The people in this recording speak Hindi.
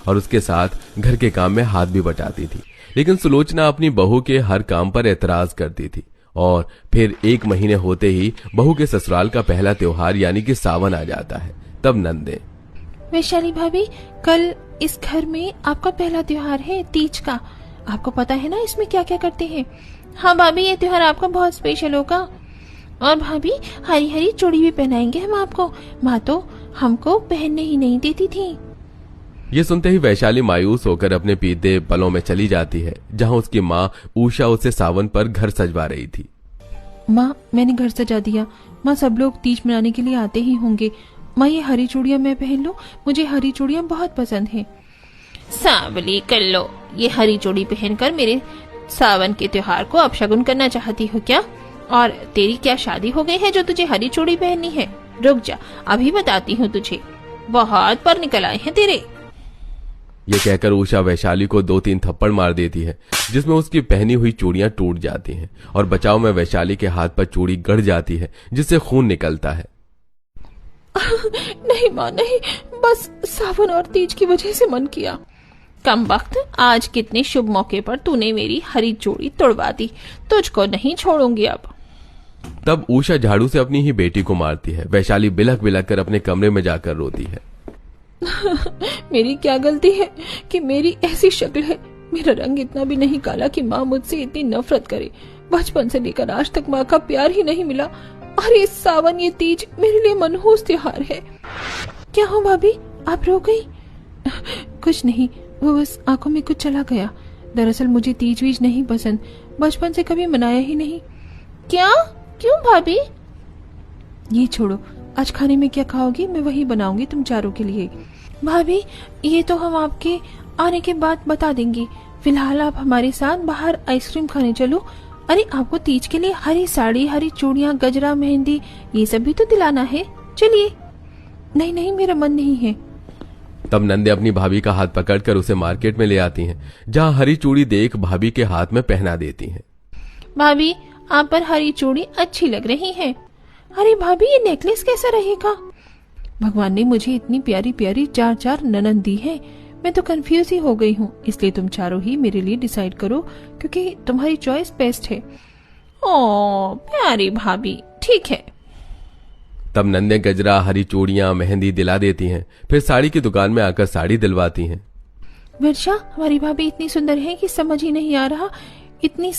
और उसके साथ घर के काम में हाथ भी बटाती थी। लेकिन सुलोचना अपनी बहू के हर काम पर एतराज करती थी। और फिर 1 महीने होते ही बहू के ससुराल का पहला त्योहार यानी कि सावन आ जाता है। तब नंदे, वैशाली भाभी, कल इस घर में आपका पहला त्योहार है, तीज का। आपको पता है ना इसमें क्या क्या करते हैं? हाँ भाभी, ये त्योहार आपका बहुत स्पेशल होगा। और भाभी, हरी हरी चूड़ी भी पहनाएंगे हम आपको। माँ तो हमको पहनने ही नहीं देती थी। ये सुनते ही वैशाली मायूस होकर अपने बीते पलों में चली जाती है, जहां उसकी माँ उषा उसे सावन पर घर सजवा रही थी। माँ, मैंने घर सजा दिया। माँ, सब लोग तीज मनाने के लिए आते ही होंगे। माँ, ये हरी चूड़ियाँ मैं पहन लूं? मुझे हरी चूड़ियाँ बहुत पसंद है। सांवली कर लो, ये हरी चूड़ी पहनकर मेरे सावन के त्योहार को अपशगुन करना चाहती हो क्या? और तेरी क्या शादी हो गई है जो तुझे हरी चूड़ी पहननी है? रुक जा, अभी बताती हूँ तुझे। बहुत पर निकल आए हैं तेरे। ये कहकर उषा वैशाली को 2-3 थप्पड़ मार देती है, जिसमें उसकी पहनी हुई चूड़ियां टूट जाती हैं और बचाव में वैशाली के हाथ पर चूड़ी गड़ जाती है, जिससे खून निकलता है। नहीं माँ, नहीं, बस सावन और तीज की वजह से मन किया। कमबख्त, आज कितने शुभ मौके पर तूने मेरी हरी चूड़ी तोड़वा दी। तुझको नहीं छोड़ूंगी अब। तब उषा झाड़ू से अपनी ही बेटी को मारती है। वैशाली बिलख बिलख कर अपने कमरे में जाकर रोती है। मेरी क्या गलती है कि मेरी ऐसी शक्ल है? मेरा रंग इतना भी नहीं काला कि माँ मुझसे इतनी नफरत करे। बचपन से लेकर आज तक माँ का प्यार ही नहीं मिला, और ये सावन, ये तीज मेरे लिए मनहूस त्योहार है। क्या हो भाभी, आप रो गई? कुछ नहीं, वो बस आंखों में कुछ चला गया। दरअसल मुझे तीज वीज नहीं पसंद, बचपन से कभी मनाया ही नहीं। क्या? क्यों भाभी? ये छोड़ो, आज खाने में क्या खाओगी? मैं वही बनाऊंगी तुम चारों के लिए। भाभी, ये तो हम आपके आने के बाद बता देंगे। फिलहाल आप हमारे साथ बाहर आइसक्रीम खाने चलो। अरे, आपको तीज के लिए हरी साड़ी, हरी चूड़ियाँ, गजरा, मेहंदी, ये सब भी तो दिलाना है। चलिए। नहीं नहीं, मेरा मन नहीं है। तब नंदे अपनी भाभी का हाथ पकड़कर उसे मार्केट में ले आती हैं, जहां हरी चूड़ी देख भाभी के हाथ में पहना देती हैं। भाभी, आप पर हरी चूड़ी अच्छी लग रही है। अरे भाभी, ये नेकलेस कैसा रहेगा? भगवान ने मुझे इतनी प्यारी प्यारी 4 ननद दी है। मैं तो कंफ्यूज ही हो गई हूँ। इसलिए तुम चारों ही मेरे लिए डिसाइड करो, क्योंकि तुम्हारी चॉइस बेस्ट है। ओ प्यारी भाभी, ठीक है। तब नंदे गजरा, हरी चूड़ियां, मेहंदी दिला देती हैं। फिर साड़ी की दुकान में आकर साड़ी दिलवाती हैं। वर्षा, हमारी भाभी इतनी सुंदर है कि समझ ही नहीं आ रहा। इतनी